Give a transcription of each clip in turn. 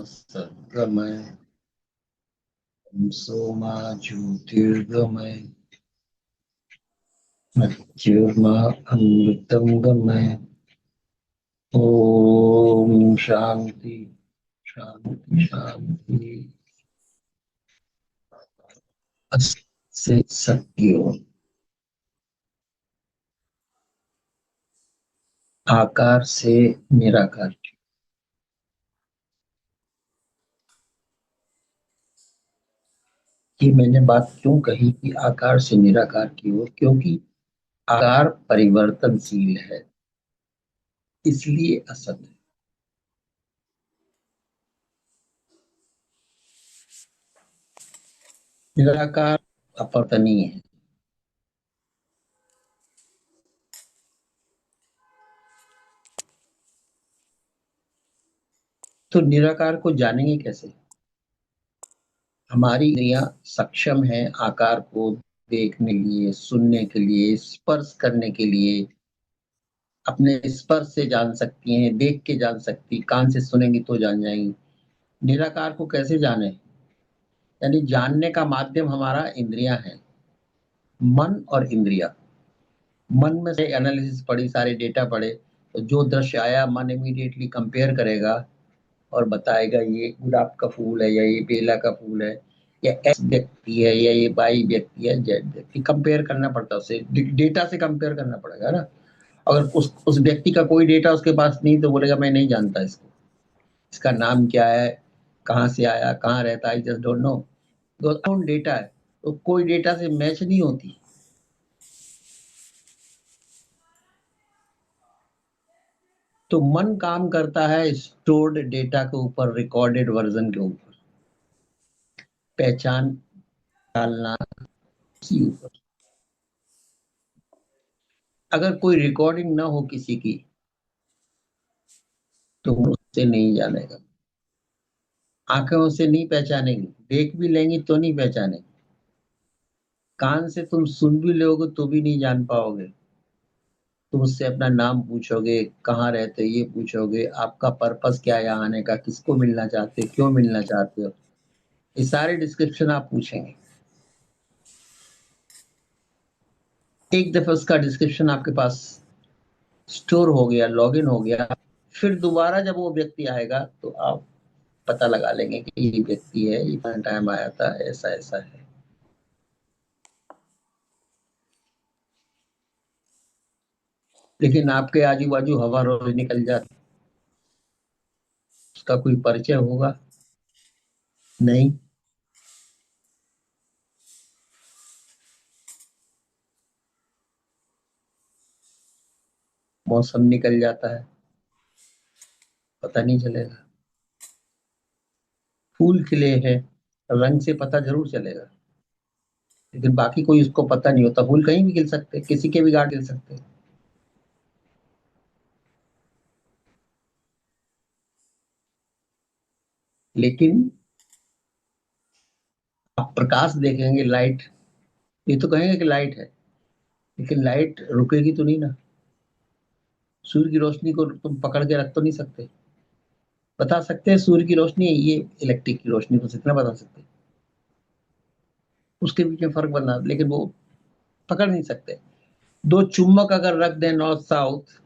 सद्गमय सोमा ज्योतिर्गमय मृत्युर्मा अमृतं गमय। ओम शांति शांति शांति। से सत्यो आकार से निराकार। कि मैंने बात क्यों कही कि आकार से निराकार की ओर, क्योंकि आकार परिवर्तनशील है, इसलिए असत है। निराकार अपवर्तनीय है। तो निराकार को जानेंगे कैसे? हमारी इंद्रियां सक्षम है आकार को देखने के लिए, सुनने के लिए, स्पर्श करने के लिए। अपने स्पर्श से जान सकती हैं, देख के जान सकती, कान से सुनेंगी तो जान जाएंगी। निराकार को कैसे जाने? यानी जानने का माध्यम हमारा इंद्रियां है, मन और इंद्रिया। मन में से एनालिसिस पढ़ी, सारे डेटा पढ़े, तो जो दृश्य आया मन इमीडिएटली कंपेयर करेगा और बताएगा ये गुलाब का फूल है या ये बेला का फूल है या एक्स व्यक्ति है या ये वाई व्यक्ति है, जेड व्यक्ति। कंपेयर करना पड़ता है, उसे डेटा से कंपेयर करना पड़ेगा ना। अगर उस व्यक्ति का कोई डेटा उसके पास नहीं तो बोलेगा मैं नहीं जानता इसको, इसका नाम क्या है, कहाँ से आया, कहाँ रहता है, I just don't know. Data है तो कोई डेटा से मैच नहीं होती। तो मन काम करता है स्टोर्ड डेटा के ऊपर, रिकॉर्डेड वर्जन के ऊपर, पहचान डालना उसी ऊपर। अगर कोई रिकॉर्डिंग ना हो किसी की तो उससे नहीं जानेगा। आंखें उसे नहीं पहचानेंगी, देख भी लेंगी तो नहीं पहचानेंगी। कान से तुम सुन भी लोगे तो भी नहीं जान पाओगे। तुम उससे अपना नाम पूछोगे, कहाँ रहते हो ये पूछोगे, आपका पर्पस क्या है यहाँ आने का, किसको मिलना चाहते हो, क्यों मिलना चाहते हो, ये सारे डिस्क्रिप्शन आप पूछेंगे। एक दफा उसका डिस्क्रिप्शन आपके पास स्टोर हो गया, लॉगिन हो गया, फिर दोबारा जब वो व्यक्ति आएगा तो आप पता लगा लेंगे कि ये व्यक्ति है, इतना टाइम आया था, ऐसा ऐसा है। लेकिन आपके आजू बाजू हवा रोज निकल जाती, उसका कोई परिचय होगा नहीं। मौसम निकल जाता है, पता नहीं चलेगा। फूल खिले हैं, रंग से पता जरूर चलेगा, लेकिन बाकी कोई उसको पता नहीं होता। फूल कहीं भी खिल सकते, किसी के भी गार्ड खिल सकते। लेकिन आप प्रकाश देखेंगे, लाइट, ये तो कहेंगे कि लाइट है, लेकिन लाइट रुकेगी तो नहीं ना। सूर्य की रोशनी को तुम पकड़ के रख तो नहीं सकते। बता सकते हैं सूर्य की रोशनी है, ये इलेक्ट्रिक की रोशनी, को इतना बता सकते हैं। उसके बीच में फर्क बना, लेकिन वो पकड़ नहीं सकते। दो चुम्बक अगर रख दें नॉर्थ साउथ,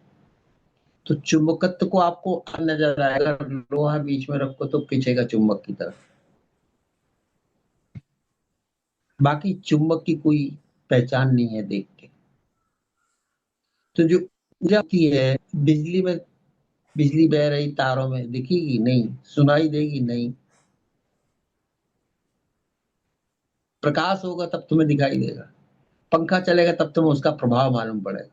तो चुंबकत्व को आपको नजर आएगा। लोहा बीच में रखो तो खींचेगा चुंबक की तरफ। बाकी चुंबक की कोई पहचान नहीं है देख के। तो जो ऊर्जा की है, बिजली में, बिजली बह रही तारों में दिखेगी नहीं, सुनाई देगी नहीं। प्रकाश होगा तब तुम्हें दिखाई देगा। पंखा चलेगा तब तुम्हें उसका प्रभाव मालूम पड़ेगा,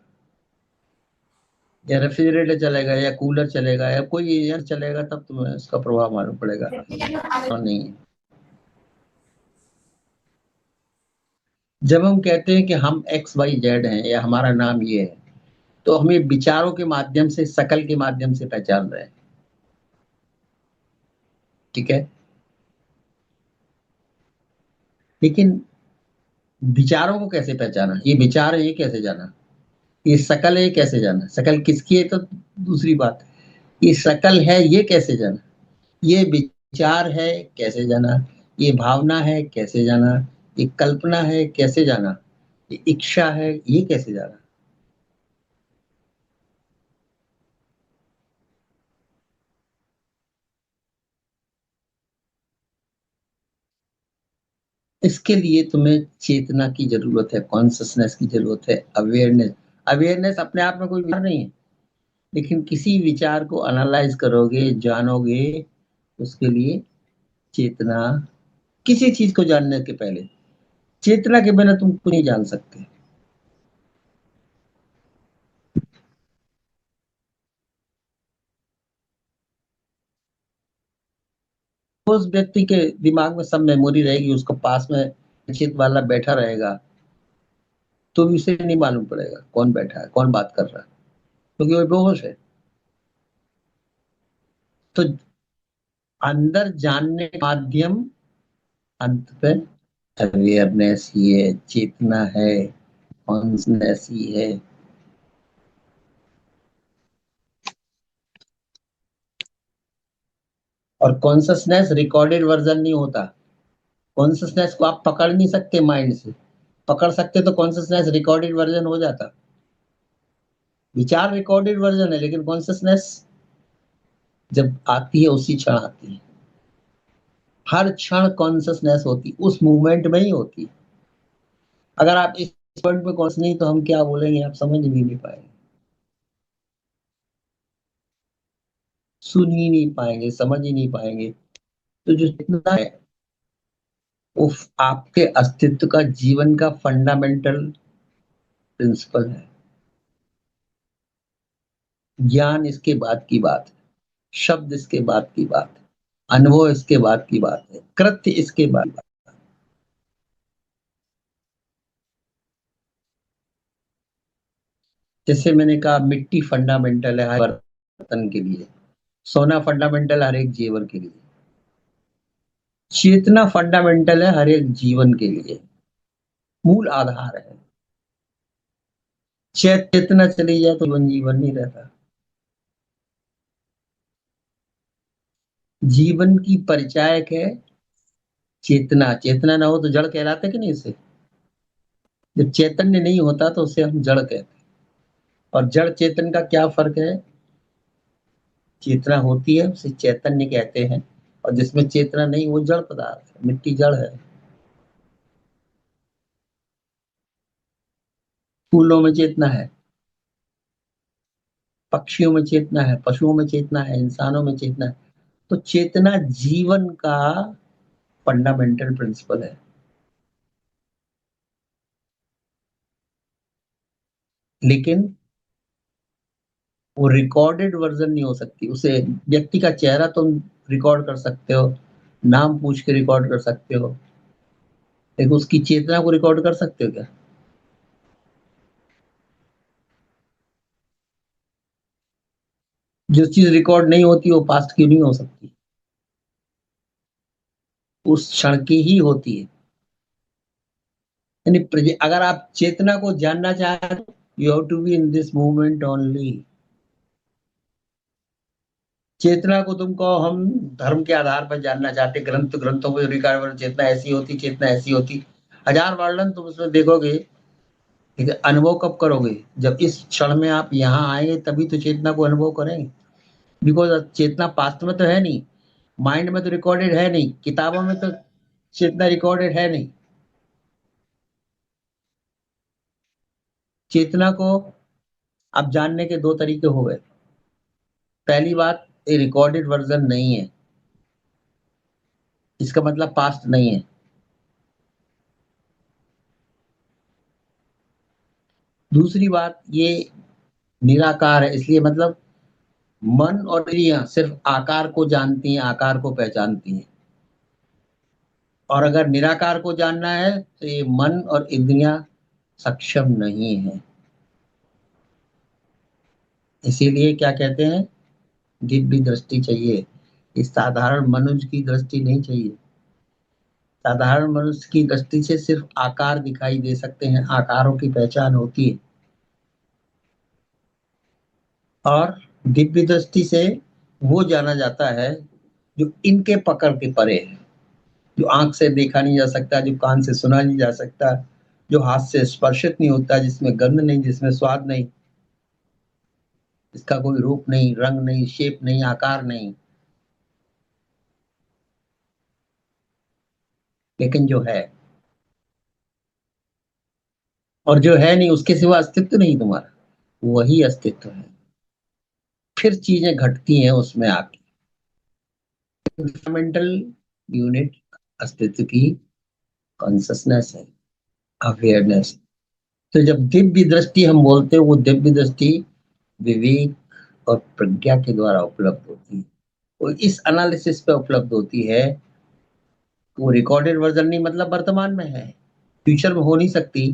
या रेफ्रिजरेटर चलेगा या कूलर चलेगा या कोई एयर चलेगा तब तुम्हें उसका प्रभाव मालूम पड़ेगा। और नहीं है। जब हम कहते हैं कि हम एक्स वाई जेड हैं या हमारा नाम ये है, तो हमें विचारों के माध्यम से, शकल के माध्यम से पहचान रहे हैं। ठीक है। लेकिन विचारों को कैसे पहचाना, ये विचार है ये कैसे जाना, ये शकल है ये कैसे जाना, शकल किसकी है तो दूसरी बात, ये शकल है ये कैसे जाना, ये विचार है कैसे जाना, ये भावना है कैसे जाना, ये कल्पना है कैसे जाना, ये इच्छा है ये कैसे जाना। इसके लिए तुम्हें चेतना की जरूरत है, कॉन्शसनेस की जरूरत है, अवेयरनेस। अवेयरनेस अपने आप में कोई विचार नहीं है, लेकिन किसी विचार को एनालाइज करोगे, जानोगे, उसके लिए चेतना, किसी चीज को जानने के पहले चेतना के बिना तुम कुछ नहीं जान सकते। उस व्यक्ति के दिमाग में सब मेमोरी रहेगी, उसको पास में चित वाला बैठा रहेगा, तो भी उसे नहीं मालूम पड़ेगा कौन बैठा है, कौन बात कर रहा है, क्योंकि वो बेहोश है। तो अंदर जानने का माध्यम अंत पे अवेयरनेस ही है, चेतना है, कॉन्सनेस ही है। और कॉन्शसनेस रिकॉर्डेड वर्जन नहीं होता। कॉन्शसनेस को आप पकड़ नहीं सकते माइंड से, पकड़ सकते तो कॉन्शसनेस रिकॉर्डेड वर्जन हो जाता। विचार रिकॉर्डेड वर्जन है, लेकिन कॉन्शसनेस जब आती है उसी क्षण आती है। हर क्षण कॉन्शसनेस होती, उस मूवमेंट में ही होती। अगर आप इस पॉइंट पे कॉन्स नहीं, तो हम क्या बोलेंगे आप समझ भी नहीं पाएंगे, सुन ही नहीं पाएंगे, समझ ही नहीं पाएंगे। तो जो जितना है, उफ, आपके अस्तित्व का, जीवन का फंडामेंटल प्रिंसिपल है। ज्ञान इसके बाद की बात है, शब्द इसके बाद की बात है, अनुभव इसके बाद की बात है, कृत्य इसके बाद की बात है। जैसे मैंने कहा मिट्टी फंडामेंटल है हर बर्तन के लिए, सोना फंडामेंटल हर एक जीवन के लिए, चेतना फंडामेंटल है हर एक जीवन के लिए, मूल आधार है। चेतना चली जाए तो जीवन जीवन नहीं रहता। जीवन की परिचायक है चेतना। चेतना ना हो तो जड़ कहलाते कि नहीं इसे। जब चैतन्य नहीं होता तो उसे हम जड़ कहते हैं। और जड़ चेतन का क्या फर्क है। चेतना होती है उसे चैतन्य कहते हैं, और जिसमें चेतना नहीं वो जड़ पदार्थ है, मिट्टी जड़ है। फूलों में चेतना है, पक्षियों में चेतना है, पशुओं में चेतना है, इंसानों में चेतना है। तो चेतना जीवन का फंडामेंटल प्रिंसिपल है। लेकिन वो रिकॉर्डेड वर्जन नहीं हो सकती। उसे व्यक्ति का चेहरा तुम रिकॉर्ड कर सकते हो, नाम पूछ के रिकॉर्ड कर सकते हो, लेकिन उसकी चेतना को रिकॉर्ड कर सकते हो क्या। जो चीज रिकॉर्ड नहीं होती वो पास्ट की नहीं हो सकती, उस क्षण की ही होती है। यानी अगर आप चेतना को जानना चाहें तो you have to be in this movement only. चेतना को तुमको हम धर्म के आधार पर जानना चाहते, ग्रंथों में रिकॉर्ड चेतना ऐसी होती, चेतना ऐसी होती, हजार वर्णन तुम उसमें देखोगे। ठीक है, अनुभव कब करोगे, जब इस क्षण में आप यहाँ आएंगे तभी तो चेतना को अनुभव करेंगे। बिकॉज चेतना पास्ट में तो है नहीं, माइंड में तो रिकॉर्डेड है नहीं, किताबों में तो चेतना रिकॉर्डेड है नहीं। चेतना को अब जानने के दो तरीके हो गए। पहली बात, ये रिकॉर्डेड वर्जन नहीं है, इसका मतलब पास्ट नहीं है। दूसरी बात, ये निराकार है, इसलिए मतलब मन और इंद्रियां सिर्फ आकार को जानती हैं, आकार को पहचानती हैं। और अगर निराकार को जानना है तो ये मन और इंद्रियां सक्षम नहीं है। इसीलिए क्या कहते हैं, दिव्य दृष्टि चाहिए। इस साधारण मनुष्य की दृष्टि नहीं चाहिए। साधारण मनुष्य की दृष्टि से सिर्फ आकार दिखाई दे सकते हैं, आकारों की पहचान होती है। और दिव्य दृष्टि से वो जाना जाता है जो इनके पकड़ के परे है, जो आँख से देखा नहीं जा सकता, जो कान से सुना नहीं जा सकता, जो हाथ से स्पर्शित नहीं होता, जिसमें गंध नहीं, जिसमें स्वाद नहीं, जिसका कोई रूप नहीं, रंग नहीं, शेप नहीं, आकार नहीं, लेकिन जो है, और जो है नहीं उसके सिवा अस्तित्व नहीं तुम्हारा, वही अस्तित्व है। फिर चीजें घटती हैं उसमें आके। फंडामेंटल यूनिट अस्तित्व की कॉन्शसनेस है, अवेयरनेस। तो जब दिव्य दृष्टि हम बोलते हैं, वो दिव्य दृष्टि विवेक और प्रज्ञा के द्वारा उपलब्ध होती है। वो इस एनालिसिस पे उपलब्ध होती है। वो रिकॉर्डेड वर्जन नहीं, मतलब वर्तमान में है, फ्यूचर में हो नहीं सकती।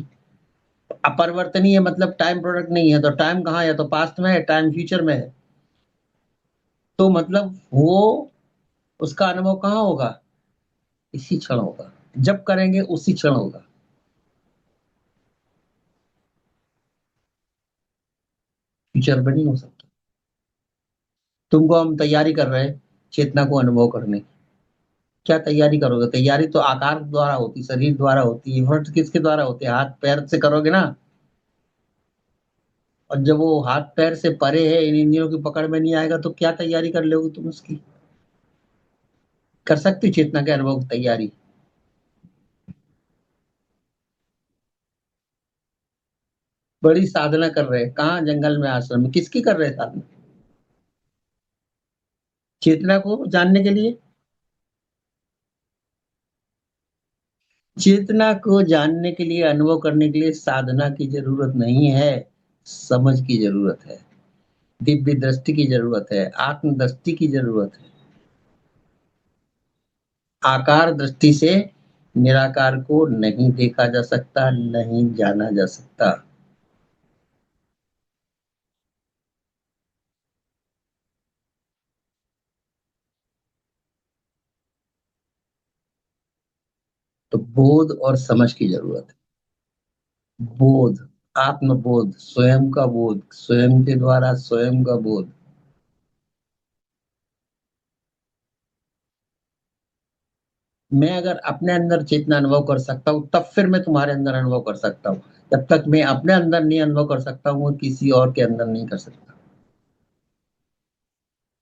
अपरिवर्तनीय मतलब टाइम प्रोडक्ट नहीं है, तो टाइम कहाँ है? या तो पास्ट में है, टाइम फ्यूचर में है। तो मतलब वो, उसका अनुभव कहाँ होगा? इसी क्षण होगा, जब करेंगे उसी क्षण होगा। फ्यूचर में नहीं हो सकता। तुमको हम तैयारी कर रहे हैं चेतना को अनुभव करने की। क्या तैयारी करोगे? तैयारी तो आकार द्वारा होती, शरीर द्वारा होती है। एफर्ट किसके द्वारा होते हैं? हाथ पैर से करोगे ना। और जब वो हाथ पैर से परे है, इन इंद्रियों की पकड़ में नहीं आएगा, तो क्या तैयारी कर लोगे तुम उसकी? कर सकती हो चेतना के अनुभव की तैयारी? बड़ी साधना कर रहे हैं, कहाँ? जंगल में, आश्रम में। किसकी कर रहे हैं साधना? चेतना को जानने के लिए। चेतना को जानने के लिए, अनुभव करने के लिए साधना की जरूरत नहीं है, समझ की जरूरत है, दिव्य दृष्टि की जरूरत है, आत्म दृष्टि की जरूरत है। आकार दृष्टि से निराकार को नहीं देखा जा सकता, नहीं जाना जा सकता। तो बोध और समझ की जरूरत है। बोध, आत्मबोध, स्वयं का बोध, स्वयं के द्वारा स्वयं का बोध। मैं अगर अपने अंदर चेतना अनुभव कर सकता हूँ, तब फिर मैं तुम्हारे अंदर अनुभव कर सकता हूँ। जब तक मैं अपने अंदर नहीं अनुभव कर सकता हूँ, वो किसी और के अंदर नहीं कर सकता।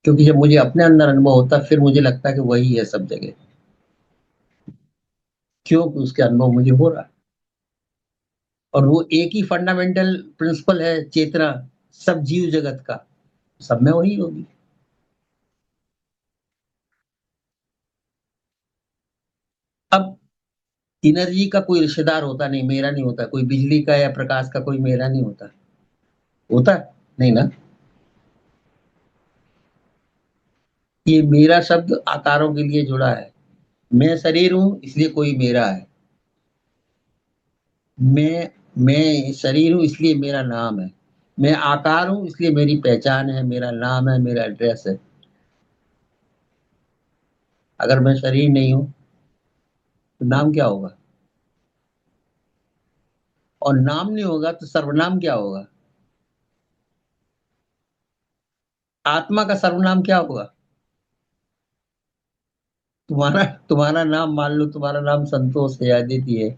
क्योंकि जब मुझे अपने अंदर अनुभव होता है, फिर मुझे लगता है कि वही है सब जगह। क्योंकि उसके अनुभव मुझे हो रहा है। और वो एक ही फंडामेंटल प्रिंसिपल है, चेतना, सब जीव जगत का, सब में वही होगी। अब एनर्जी का कोई रिश्तेदार होता नहीं, मेरा नहीं होता। कोई बिजली का या प्रकाश का कोई मेरा नहीं होता। होता है? नहीं ना। ये मेरा शब्द आकारों के लिए जुड़ा है। मैं शरीर हूं, इसलिए कोई मेरा है। मैं शरीर हूं, इसलिए मेरा नाम है। मैं आकार हूं, इसलिए मेरी पहचान है, मेरा नाम है, मेरा एड्रेस है। अगर मैं शरीर नहीं हूं, तो नाम क्या होगा? और नाम नहीं होगा तो सर्वनाम क्या होगा? आत्मा का सर्वनाम क्या होगा? तुम्हारा तुम्हारा नाम, मान लो तुम्हारा नाम संतोष है या अदिति है,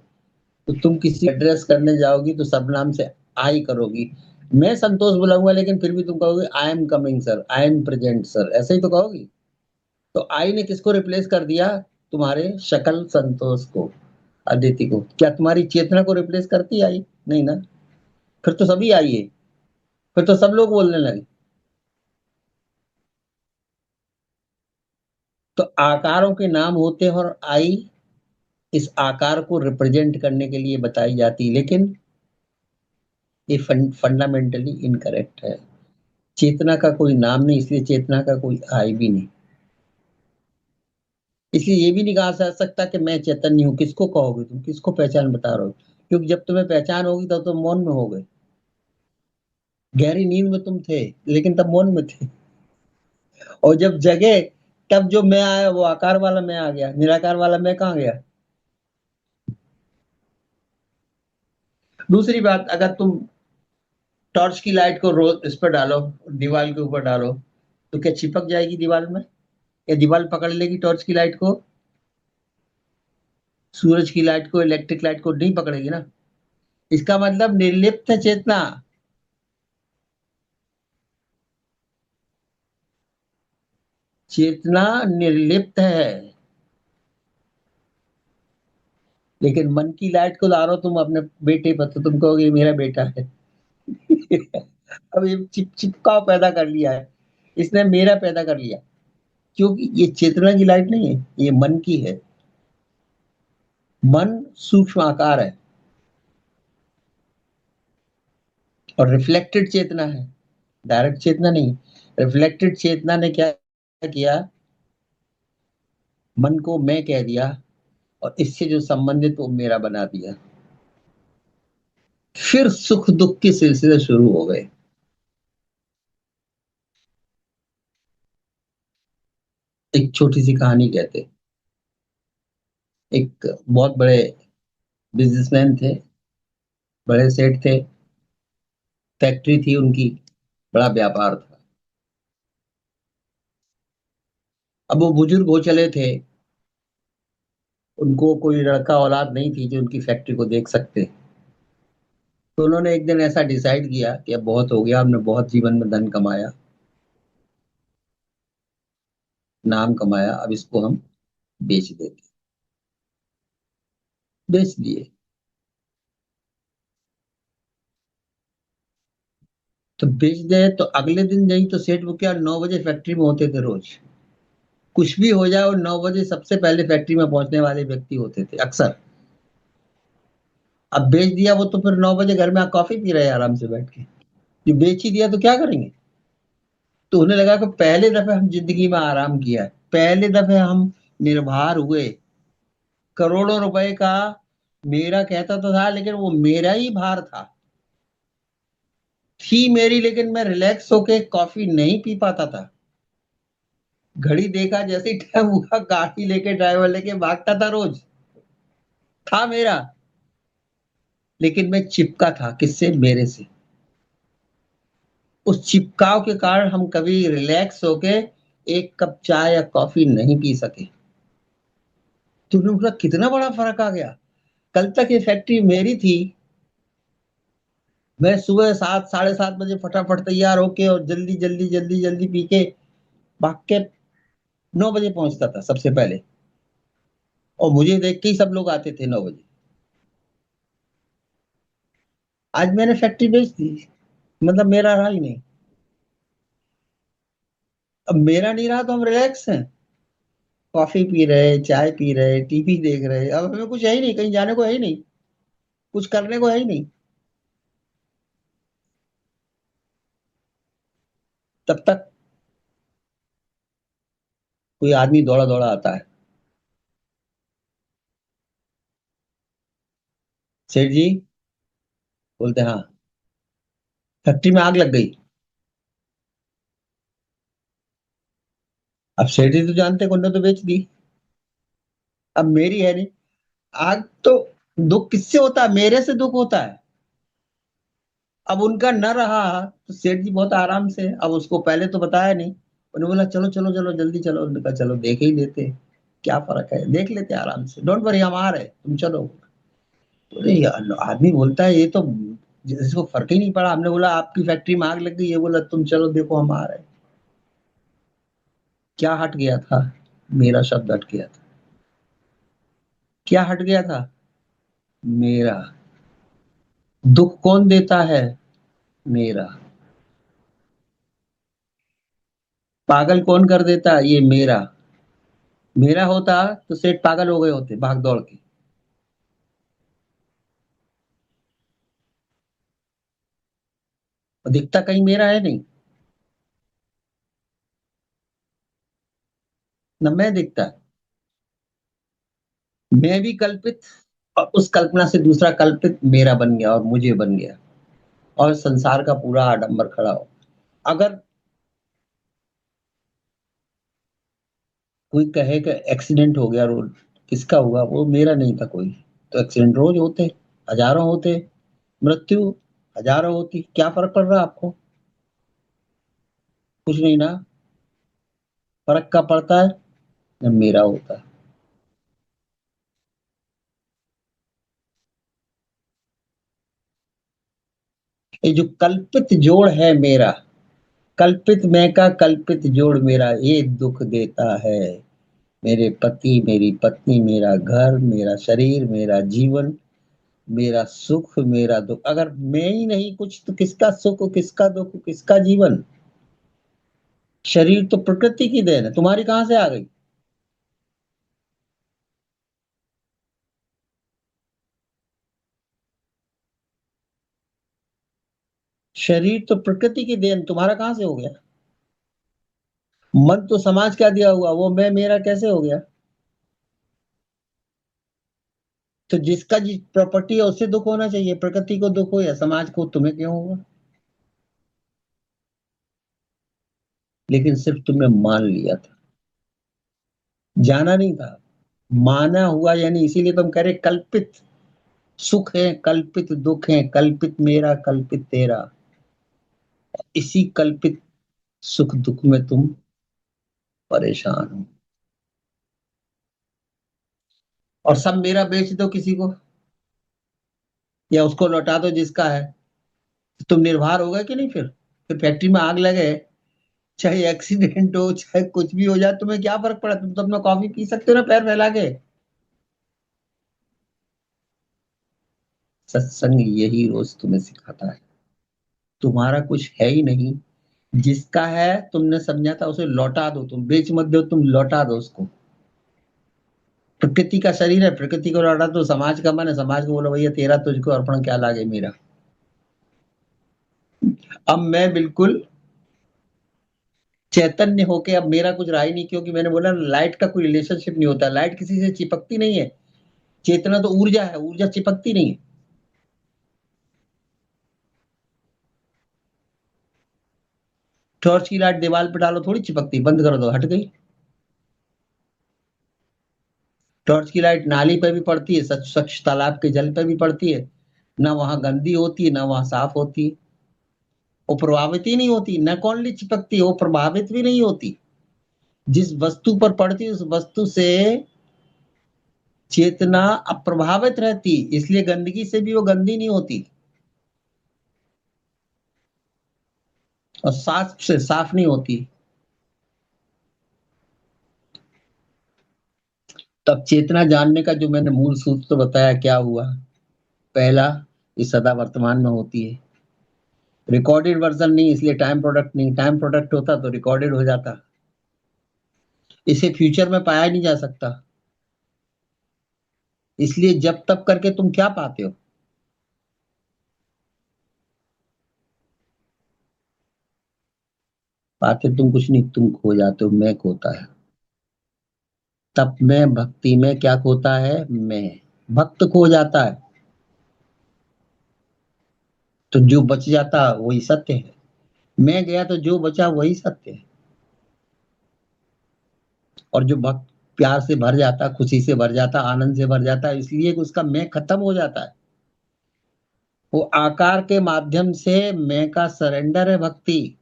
तो तुम किसी एड्रेस करने जाओगी तो सर्वनाम से आई करोगी। मैं संतोष बुलाऊंगा, लेकिन फिर भी तुम कहोगे I am coming sir, I am present sir, ऐसे ही तो कहोगी। तो आई ने किसको रिप्लेस कर दिया? तुम्हारे शकल संतोष को, अदिति को। क्या तुम्हारी चेतना को रिप्लेस करती आई? नहीं ना। फिर तो सभी आई है, फिर तो सब लोग बोलने लगे। तो आकारों के नाम होते हैं, और आई इस आकार को रिप्रेजेंट करने के लिए बताई जाती है, लेकिन ये फंडामेंटली इनकरेक्ट है। चेतना का कोई नाम नहीं, इसलिए चेतना का कोई आई भी नहीं। इसलिए ये भी नहीं कहा जा सकता कि मैं चैतन्य हूँ। किसको कहोगे तुम? किसको पहचान बता रहे हो? क्योंकि जब तुम्हें पहचान होगी तब तुम मौन में हो गए। गहरी नींद में तुम थे, लेकिन तब मौन में थे। और जब जगे, तब जो मैं आया वो आकार वाला मैं आ गया, निराकार वाला मैं कहाँ गया? दूसरी बात, अगर तुम टॉर्च की लाइट को रोज इस पर डालो, दीवार के ऊपर डालो, तो क्या चिपक जाएगी दीवार में? या दीवार पकड़ लेगी टॉर्च की लाइट को? सूरज की लाइट को, इलेक्ट्रिक लाइट को नहीं पकड़ेगी ना। इसका मतलब निर्लिप्त है चेतना। चेतना निर्लिप्त है। लेकिन मन की लाइट को ला रहे हो तुम अपने बेटे पर, तो तुम कहोगे ये मेरा बेटा है। अब ये चिपकाव पैदा कर लिया है, इसने मेरा पैदा कर लिया। क्योंकि ये चेतना की लाइट नहीं है, ये मन की है। मन सूक्ष्म आकार है और रिफ्लेक्टेड चेतना है, डायरेक्ट चेतना नहीं। रिफ्लेक्टेड चेतना ने क्या किया, मन को मैं कह दिया और इससे जो संबंधित वो मेरा बना दिया। फिर सुख दुख के सिलसिले शुरू हो गए। एक छोटी सी कहानी कहते। एक बहुत बड़े बिजनेसमैन थे, बड़े सेठ थे, फैक्ट्री थी उनकी, बड़ा व्यापार था। अब वो बुजुर्ग हो चले थे, उनको कोई लड़का औलाद नहीं थी जो उनकी फैक्ट्री को देख सकते। तो उन्होंने एक दिन ऐसा डिसाइड किया कि अब बहुत हो गया, हमने बहुत जीवन में धन कमाया, नाम कमाया, अब इसको हम बेच देते। बेच दिए। तो बेच दे तो अगले दिन नहीं तो सेठ वो क्या 9 बजे फैक्ट्री में होते थे रोज। कुछ भी हो जाए वो 9 बजे सबसे पहले फैक्ट्री में पहुंचने वाले व्यक्ति होते थे अक्सर। अब बेच दिया वो तो फिर 9 बजे घर में कॉफी पी रहे हैं आराम से बैठ के। जो बेच ही दिया तो क्या करेंगे। तो उन्हें लगा कि पहले दफे हम जिंदगी में आराम किया है, पहले दफे हम निर्भर हुए। करोड़ों रुपए का मेरा कहता तो था, लेकिन वो मेरा ही भार था, थी मेरी, लेकिन मैं रिलैक्स होके कॉफी नहीं पी पाता था। घड़ी देखा, जैसे ही टाइम हुआ गाड़ी लेके ड्राइवर लेके भागता था रोज। था मेरा, लेकिन मैं चिपका था किससे, मेरे से। उस चिपकाव के कारण हम कभी रिलैक्स होके एक कप चाय या कॉफी नहीं पी सके। तुमने बोला कितना बड़ा फर्क आ गया। कल तक ये फैक्ट्री मेरी थी, मैं सुबह 7 साढ़े 7 बजे फटाफट तैयार होके और जल्दी जल्दी जल्दी जल्दी पी के भाग के 9 बजे पहुंचता था सबसे पहले, और मुझे देख के ही सब लोग आते थे 9 बजे। आज मैंने फैक्ट्री बेच दी, मतलब मेरा रहा ही नहीं। अब मेरा नहीं रहा तो हम रिलैक्स हैं, कॉफी पी रहे, चाय पी रहे, टीवी देख रहे। अब हमें कुछ है ही नहीं, कहीं जाने को है ही नहीं, कुछ करने को है ही नहीं। तब तक कोई आदमी दौड़ा दौड़ा आता है। सेठ जी, बोलते हैं, हाँ। फैक्ट्री में आग लग गई। अब सेठ जी तो जानते कौन ने तो बेच दी, अब मेरी है नहीं। आग तो दुख किससे होता है, मेरे से दुख होता है। अब उनका न रहा तो सेठ जी बहुत आराम से, अब उसको पहले तो बताया नहीं, उन्होंने बोला चलो चलो चलो जल्दी चलो। उन्होंने कहा चलो देख ही लेते हैं, क्या फर्क है, देख लेते हैं आराम से, डोंट वरी हम आ रहे, तुम चलो। अरे यार, आदमी बोलता है ये तो जिसको फर्क ही नहीं पड़ा। हमने बोला आपकी फैक्ट्री में आग लग गई, ये बोला तुम चलो देखो हम आ रहे हैं। क्या हट गया था, मेरा शब्द हट गया था। क्या हट गया था, मेरा। दुख कौन देता है, मेरा। पागल कौन कर देता है, ये मेरा। मेरा होता तो सेठ पागल हो गए होते भाग दौड़ के। और दिखता कहीं मेरा है नहीं, न मैं दिखता। मैं भी कल्पित, और उस कल्पना से दूसरा कल्पित मेरा बन गया और मुझे बन गया, और संसार का पूरा आडंबर खड़ा हो। अगर कोई कहे कि एक्सीडेंट हो गया रोड, किसका हुआ, वो मेरा नहीं था कोई। तो एक्सीडेंट रोज होते, हजारों होते, मृत्यु हजारों होती, क्या फर्क पड़ रहा है आपको। कुछ नहीं ना। फर्क कब पड़ता है? जब मेरा होता है। ये जो कल्पित जोड़ है मेरा, कल्पित मैं का कल्पित जोड़ मेरा, ये दुख देता है। मेरे पति, मेरी पत्नी, मेरा घर, मेरा शरीर, मेरा जीवन, मेरा सुख, मेरा दुख। अगर मैं ही नहीं कुछ तो किसका सुख, किसका दुख, किसका जीवन? शरीर तो प्रकृति की देन है, तुम्हारी कहाँ से आ गई? शरीर तो प्रकृति की देन, तुम्हारा कहाँ से हो गया? मन तो समाज का दिया हुआ, वो मैं मेरा कैसे हो गया? तो जिसका जिस प्रॉपर्टी है उससे दुख होना चाहिए, प्रकृति को दुख हो या समाज को, तुम्हें क्यों होगा? लेकिन सिर्फ तुमने मान लिया था, जाना नहीं था। माना हुआ, यानी इसीलिए तुम कह रहे कल्पित सुख है, कल्पित दुख है, कल्पित मेरा, कल्पित तेरा। इसी कल्पित सुख दुख में तुम परेशान हो। और सब मेरा बेच दो किसी को, या उसको लौटा दो जिसका है, तो तुम निर्भर हो गए कि नहीं? फिर फैक्ट्री में आग लगे, चाहे एक्सीडेंट हो, चाहे कुछ भी हो जाए, तुम्हें क्या फर्क पड़ा? तुम तो अपना कॉफी पी सकते हो ना पैर फैला के। सत्संग यही रोज तुम्हें सिखाता है। तुम्हारा कुछ है ही नहीं, जिसका है तुमने समझा था उसे लौटा दो, तुम बेच मत दो, तुम लौटा दो उसको। प्रकृति का शरीर है, प्रकृति को लौटा दो। समाज का मन है, समाज को बोलो भैया तेरा तुझको अर्पण, क्या लागे मेरा। अब मैं बिल्कुल चैतन्य होके, अब मेरा कुछ रहा ही नहीं, क्योंकि मैंने बोला लाइट का कोई रिलेशनशिप नहीं होता, लाइट किसी से चिपकती नहीं है। चेतना तो ऊर्जा है, ऊर्जा चिपकती नहीं है। टॉर्च की लाइट दीवार पे डालो, थोड़ी चिपकती, बंद कर दो हट गई। टॉर्च की लाइट नाली पे भी पड़ती है, सच स्वच्छ तालाब के जल पे भी पड़ती है, ना वहां गंदी होती है ना वहां साफ होती है। वो प्रभावित ही नहीं होती, न कौन चिपकती है, वो प्रभावित भी नहीं होती। जिस वस्तु पर पड़ती है उस वस्तु से चेतना अप्रभावित रहती, इसलिए गंदगी से भी वो गंदी नहीं होती, और साफ से साफ नहीं होती। तब चेतना जानने का जो मैंने मूल सूत्र तो बताया, क्या हुआ? पहला, ये सदा वर्तमान में होती है। रिकॉर्डेड वर्जन नहीं, इसलिए टाइम प्रोडक्ट नहीं, टाइम प्रोडक्ट होता तो रिकॉर्डेड हो जाता। इसे फ्यूचर में पाया नहीं जा सकता, इसलिए जब तब करके तुम क्या पाते हो? पाते तुम कुछ नहीं, तुम खो जाते हो, मैं खोता है। तब में भक्ति में क्या खोता है? मैं। भक्त खो जाता है, तो जो बच जाता वही सत्य है। मैं गया तो जो बचा वही सत्य है। और जो भक्त प्यार से भर जाता, खुशी से भर जाता, आनंद से भर जाता है, इसलिए कि उसका मैं खत्म हो जाता है। वो आकार के माध्यम से मैं का सरेंडर है भक्ति।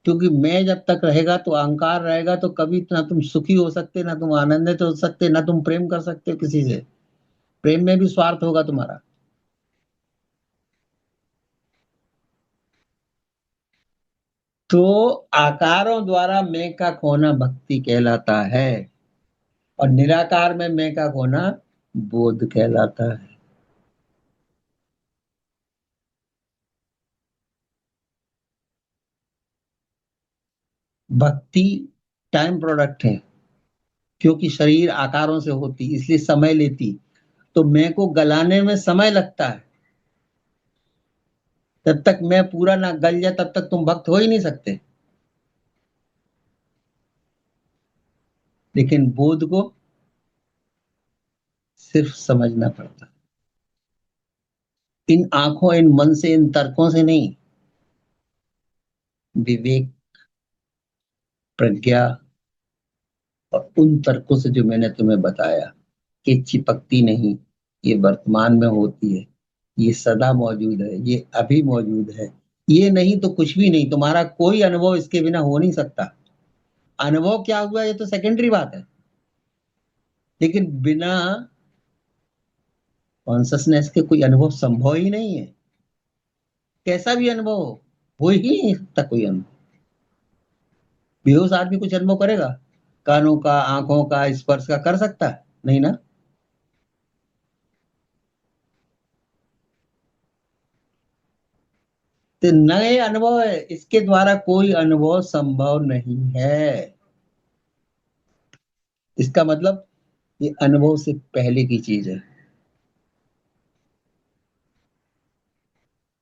क्योंकि मैं जब तक रहेगा तो अहंकार रहेगा, तो कभी ना तुम सुखी हो सकते, ना तुम आनंदित हो सकते, ना तुम प्रेम कर सकते हो किसी से। प्रेम में भी स्वार्थ होगा तुम्हारा। तो आकारों द्वारा मैं का खोना भक्ति कहलाता है, और निराकार में मैं का खोना बोध कहलाता है। भक्ति टाइम प्रोडक्ट है, क्योंकि शरीर आकारों से होती इसलिए समय लेती, तो मैं को गलाने में समय लगता है। जब तक मैं पूरा ना गल जाए तब तक तुम भक्त हो ही नहीं सकते। लेकिन बोध को सिर्फ समझना पड़ता है, इन आंखों, इन मन से, इन तर्कों से नहीं। विवेक, प्रज्ञा, और उन तर्कों से जो मैंने तुम्हें बताया कि चिपकती नहीं, ये वर्तमान में होती है, ये सदा मौजूद है, ये अभी मौजूद है। ये नहीं तो कुछ भी नहीं, तुम्हारा कोई अनुभव इसके बिना हो नहीं सकता। अनुभव क्या हुआ ये तो सेकेंडरी बात है, लेकिन बिना कॉन्शसनेस के कोई अनुभव संभव ही नहीं है। कैसा भी अनुभव हो ही नहीं सकता कोई अनुभव। बेहोश आदमी कुछ अनुभव करेगा? कानों का, आंखों का, स्पर्श का कर सकता है? नहीं ना। तो नए अनुभव है, इसके द्वारा कोई अनुभव संभव नहीं है। इसका मतलब ये अनुभव से पहले की चीज है।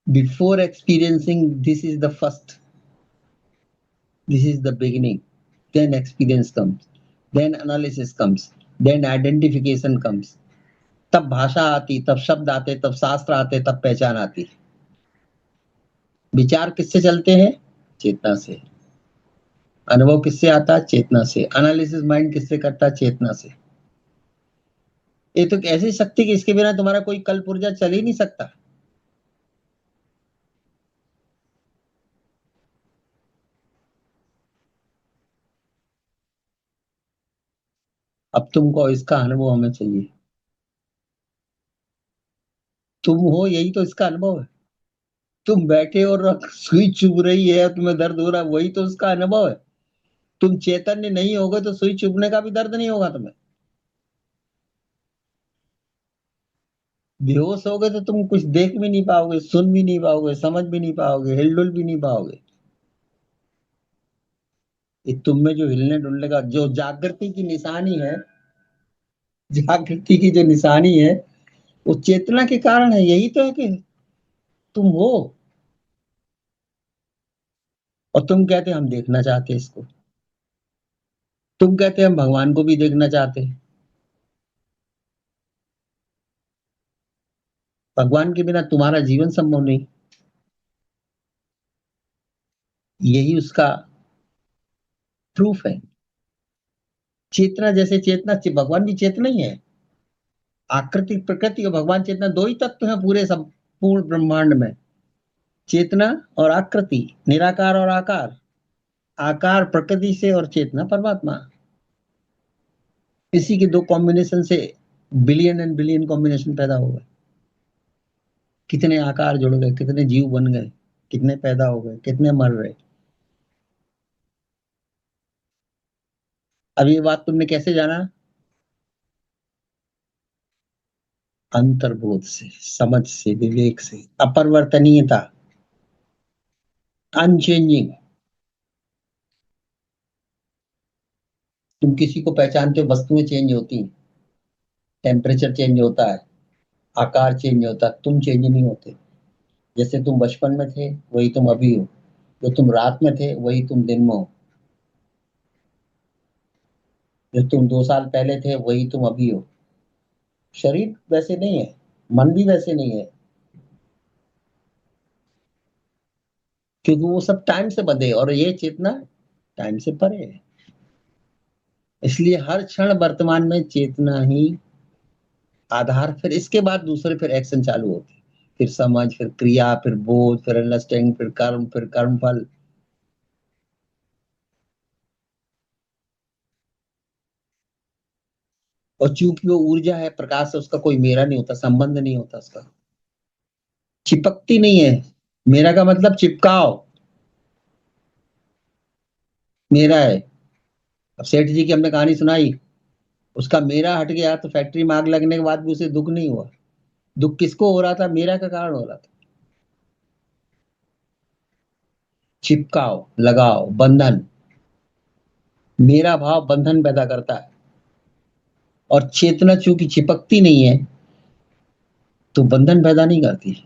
Before experiencing this is the first, this is the beginning, then experience comes, then analysis comes, then identification comes. तब भाषा आती, तब शब्द आते, तब शास्त्र आते, तब पहचान आती। विचार किससे चलते हैं? चेतना से। अनुभव किससे आता है? चेतना से। एनालिसिस माइंड किससे करता है? चेतना से। ये तो एक ऐसी शक्ति कि इसके बिना तुम्हारा कोई कल्प ऊर्जा चल ही नहीं सकता। अब तुमको इसका अनुभव हमें चाहिए। तुम हो, यही तो इसका अनुभव है। तुम बैठे और सुई चुभ रही है, तुम्हें दर्द हो रहा है, वही तो उसका अनुभव है। तुम चैतन्य नहीं होगे तो सुई चुभने का भी दर्द नहीं होगा तुम्हें। बेहोश होगे तो तुम कुछ देख भी नहीं पाओगे, सुन भी नहीं पाओगे, समझ भी नहीं पाओगे, हिलडुल भी नहीं पाओगे। ये तुम में जो हिलने डुलने का जो जागृति की निशानी है, जागृति की जो निशानी है, वो चेतना के कारण है। यही तो है कि तुम हो। और तुम कहते हम देखना चाहते हैं इसको। तुम कहते हम भगवान को भी देखना चाहते हैं। भगवान के बिना तुम्हारा जीवन संभव नहीं। यही उसका प्रूफ है। चेतना जैसे चेतना, भगवान भी चेतना ही है। आकृति प्रकृति और भगवान चेतना दो ही तत्व हैं पूरे संपूर्ण ब्रह्मांड में। चेतना और आकृति, निराकार और आकार। आकार प्रकृति से और चेतना परमात्मा। इसी के दो कॉम्बिनेशन से बिलियन एंड बिलियन कॉम्बिनेशन पैदा हो गए। कितने आकार जुड़ गए, कितने जीव बन गए, कितने पैदा हो गए, कितने मर रहे। अब ये बात तुमने कैसे जाना? अंतर्बोध से, समझ से, विवेक से। अपरिवर्तनीयता, अनचेंजिंग। तुम किसी को पहचानते हो, वस्तुएं चेंज होती हैं, टेम्परेचर चेंज होता है, आकार चेंज होता है, तुम चेंज नहीं होते। जैसे तुम बचपन में थे वही तुम अभी हो, जो तुम रात में थे वही तुम दिन में हो, जो तुम 2 साल पहले थे वही तुम अभी हो। शरीर वैसे नहीं है, मन भी वैसे नहीं है, क्योंकि वो सब टाइम से बंधे और ये चेतना टाइम से परे है। इसलिए हर क्षण वर्तमान में चेतना ही आधार, फिर इसके बाद दूसरे फिर एक्शन चालू होते हैं। फिर समझ, फिर क्रिया, फिर बोध, फिर अंडरस्टैंडिंग, फिर कर्म फल। और चूंकि वो ऊर्जा है, प्रकाश से, उसका कोई मेरा नहीं होता, संबंध नहीं होता उसका। चिपकती नहीं है। मेरा का मतलब चिपकाओ, मेरा है। अब सेठ जी की हमने कहानी सुनाई, उसका मेरा हट गया तो फैक्ट्री में आग लगने के बाद भी उसे दुख नहीं हुआ। दुख किसको हो रहा था? मेरा का कारण हो रहा था। चिपकाओ, लगाओ, बंधन। मेरा भाव बंधन पैदा करता है। और चेतना चूंकि चिपकती नहीं है तो बंधन पैदा नहीं करती।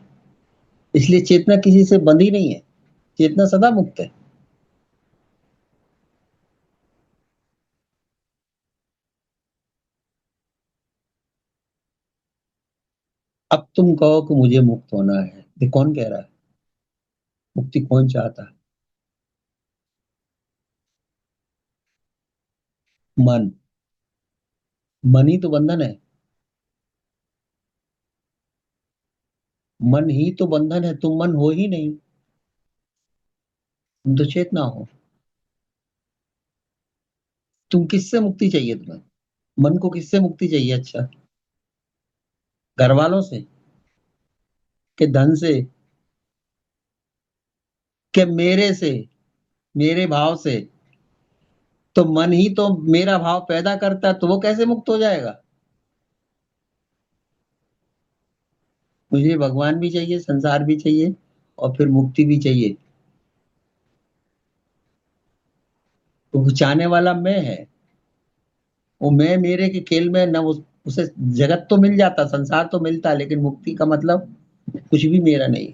इसलिए चेतना किसी से बंधी नहीं है, चेतना सदा मुक्त है। अब तुम कहो कि मुझे मुक्त होना है, ये कौन कह रहा है? मुक्ति कौन चाहता है? मन। मन ही तो बंधन है। मन ही तो बंधन है, तुम मन हो ही नहीं। तुम तो चेतना हो। तुम किससे मुक्ति चाहिए तुम्हें? मन को किससे मुक्ति चाहिए? अच्छा, घर वालों से, कि धन से, कि मेरे से, मेरे भाव से? तो मन ही तो मेरा भाव पैदा करता है, तो वो कैसे मुक्त हो जाएगा? मुझे भगवान भी चाहिए, संसार भी चाहिए, और फिर मुक्ति भी चाहिए। तो चाहने वाला मैं है। वो मैं मेरे के खेल में न उसे जगत तो मिल जाता, संसार तो मिलता, लेकिन मुक्ति का मतलब कुछ भी मेरा नहीं।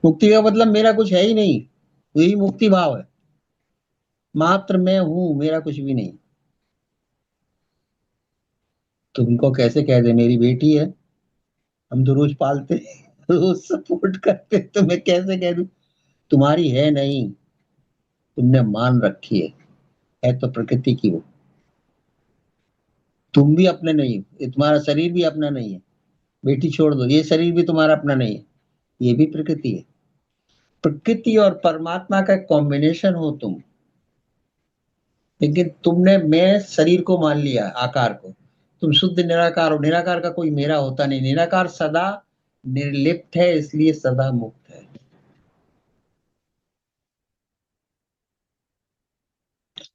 मुक्ति का मतलब मेरा कुछ है ही नहीं। यही मुक्ति भाव है। मात्र मैं हूं, मेरा कुछ भी नहीं। तुमको कैसे कह दे मेरी बेटी है, हम तो रोज पालते रोज सपोर्ट करते, तो मैं कैसे कह दूं तुम्हारी है नहीं? तुमने मान रखी है तो प्रकृति की वो। तुम भी अपने नहीं हो, ये तुम्हारा शरीर भी अपना नहीं है। बेटी छोड़ दो, ये शरीर भी तुम्हारा अपना नहीं है, ये भी प्रकृति है। प्रकृति और परमात्मा का कॉम्बिनेशन हो तुम। लेकिन तुमने मैं शरीर को मान लिया, आकार को। तुम शुद्ध निराकार हो, निराकार का कोई मेरा होता नहीं, निराकार सदा निर्लिप्त है, इसलिए सदा मुक्त है।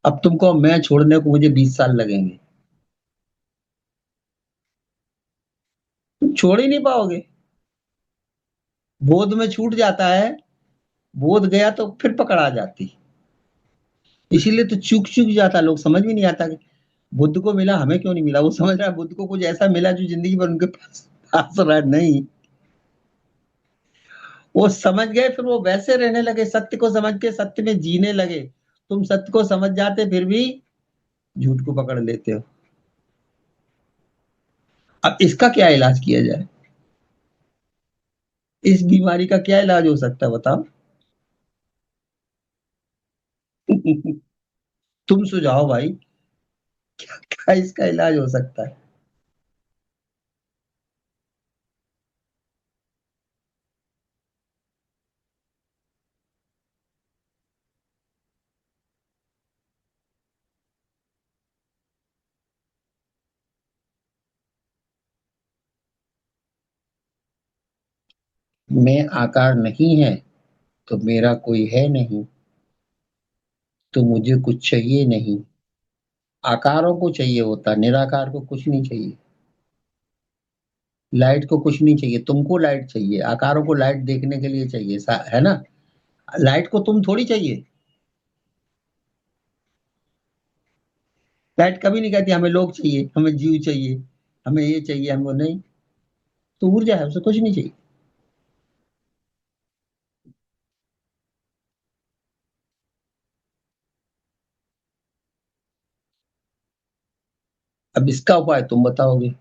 अब तुमको मैं छोड़ने को मुझे 20 साल लगेंगे, तुम छोड़ ही नहीं पाओगे। बोध में छूट जाता है, बोध गया तो फिर पकड़ आ जाती। इसीलिए तो चूक चूक जाता, लोग समझ में नहीं आता कि बुद्ध को मिला, हमें क्यों नहीं मिला। वो समझ रहा है बुद्ध को कुछ ऐसा मिला जो जिंदगी भर उनके पास पास रहा नहीं। वो समझ गए, फिर वो वैसे रहने लगे, सत्य को समझ के सत्य में जीने लगे। तुम सत्य को समझ जाते फिर भी झूठ को पकड़ लेते हो। अब इसका क्या इलाज किया जाए? इस बीमारी का क्या इलाज हो सकता है बताओ? तुम सुझाओ भाई, क्या इसका इलाज हो सकता है? मैं आकार नहीं है तो मेरा कोई है नहीं, तो मुझे कुछ चाहिए नहीं। आकारों को चाहिए होता, निराकार को कुछ नहीं चाहिए। लाइट को कुछ नहीं चाहिए, तुमको लाइट चाहिए, आकारों को लाइट देखने के लिए चाहिए, है ना? लाइट को तुम थोड़ी चाहिए। लाइट कभी नहीं कहती हमें लोग चाहिए, हमें जीव चाहिए, हमें ये चाहिए, हमको नहीं। तो ऊर्जा है, उसे कुछ नहीं चाहिए। अब इसका उपाय तुम बताओगे।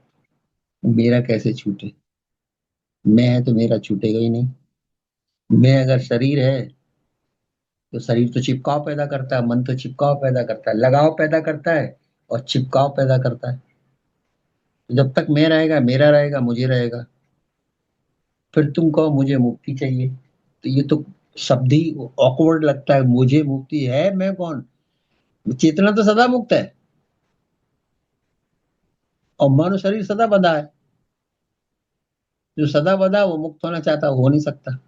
मेरा कैसे छूटे? मैं है तो मेरा छूटेगा ही नहीं। मैं अगर शरीर है तो शरीर तो चिपकाव पैदा करता है, मन तो चिपकाव पैदा करता है, लगाव पैदा करता है, और चिपकाव पैदा करता है। तो जब तक मैं रहेगा, मेरा रहेगा, मुझे रहेगा। फिर तुम कहो मुझे मुक्ति चाहिए, तो ये तो शब्द ही ऑकवर्ड लगता है। मुझे मुक्ति है, मैं कौन? चेतना तो सदा मुक्त है, और मन और शरीर सदा बंधा है। जो सदा बंधा वो मुक्त होना चाहता, हो नहीं सकता।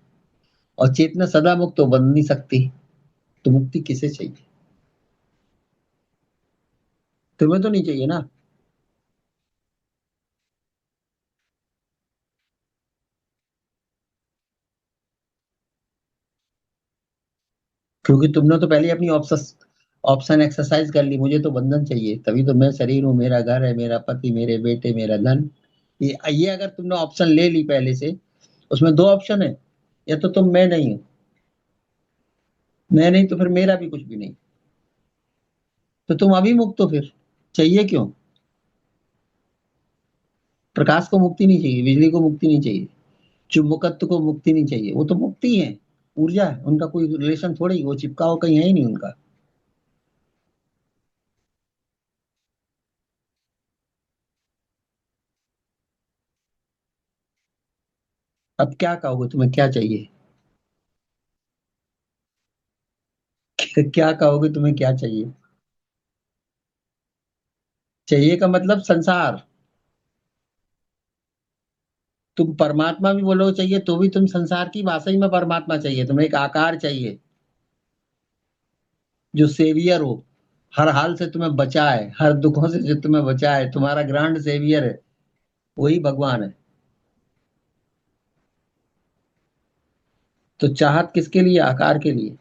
और चेतना सदा मुक्त हो, बन नहीं सकती। तो मुक्ति किसे चाहिए? तुम्हें तो नहीं चाहिए ना। क्योंकि तुमने तो पहले ही अपनी ऑप्शन एक्सरसाइज कर ली, मुझे तो बंधन चाहिए, तभी तो मैं शरीर हूँ, मेरा घर है, मेरा पति, मेरे बेटे, मेरा धन। ये अगर तुमने ऑप्शन ले ली पहले से, उसमें दो ऑप्शन है। या तो तुम मैं नहीं हो, मैं नहीं तो फिर मेरा भी कुछ भी नहीं। तो तुम अभी मुक्त हो फिर, चाहिए क्यों? प्रकाश को मुक्ति नहीं चाहिए, बिजली को मुक्ति नहीं चाहिए, चुंबकत्व को मुक्ति नहीं चाहिए, वो तो मुक्ति है, ऊर्जा है, उनका कोई रिलेशन थोड़ी, वो चिपकाव कहीं है ही नहीं उनका। अब क्या कहोगे, तुम्हें क्या चाहिए? क्या कहोगे, तुम्हें क्या चाहिए? चाहिए का मतलब संसार। तुम परमात्मा भी बोलो चाहिए तो भी तुम संसार की भाषा ही में परमात्मा चाहिए, तुम्हें एक आकार चाहिए जो सेवियर हो, हर हाल से तुम्हें बचाए, हर दुखों से जो तुम्हें बचाए, तुम्हारा ग्रांड सेवियर है, वही भगवान है। तो चाहत किसके लिए? आकार के लिए।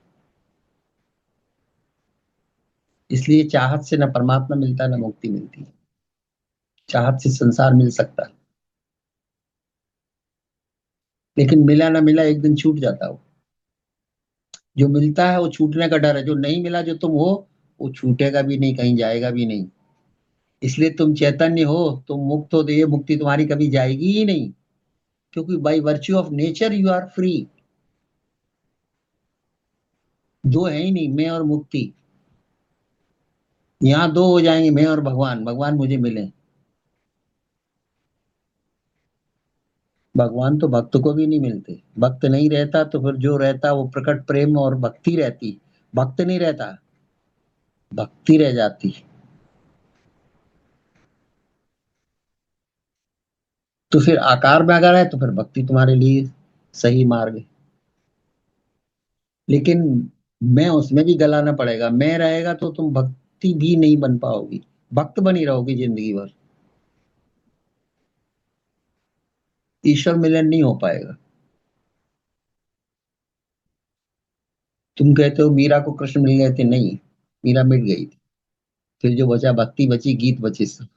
इसलिए चाहत से न परमात्मा मिलता है, न मुक्ति मिलती है। चाहत से संसार मिल सकता है, लेकिन मिला ना मिला एक दिन छूट जाता हो। जो मिलता है वो छूटने का डर है, जो नहीं मिला जो तुम हो वो छूटेगा भी नहीं, कहीं जाएगा भी नहीं। इसलिए तुम चैतन्य हो, तुम मुक्त हो, तो ये मुक्ति तुम्हारी कभी जाएगी ही नहीं, क्योंकि by virtue of nature you are free. दो है ही नहीं, मैं और मुक्ति। यहाँ दो हो जाएंगे, मैं और भगवान, भगवान मुझे मिले। भगवान तो भक्त को भी नहीं मिलते, भक्त नहीं रहता तो फिर जो रहता वो प्रकट प्रेम और भक्ति रहती, भक्त नहीं रहता, भक्ति रह जाती। तो फिर आकार में अगर है तो फिर भक्ति तुम्हारे लिए सही मार्ग है। लेकिन मैं उसमें भी गलाना पड़ेगा, मैं रहेगा तो तुम भक्ति भी नहीं बन पाओगी, भक्त बनी रहोगी जिंदगी भर, ईश्वर मिलन नहीं हो पाएगा। तुम कहते हो मीरा को कृष्ण मिल गए थे, नहीं, मीरा मिट गई थी। फिर जो बचा भक्ति बची, गीत बचे सब।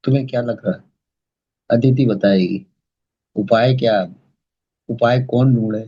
तुम्हें क्या लग रहा है? अदिति बताएगी। उपाय क्या? उपाय कौन ढूंढे?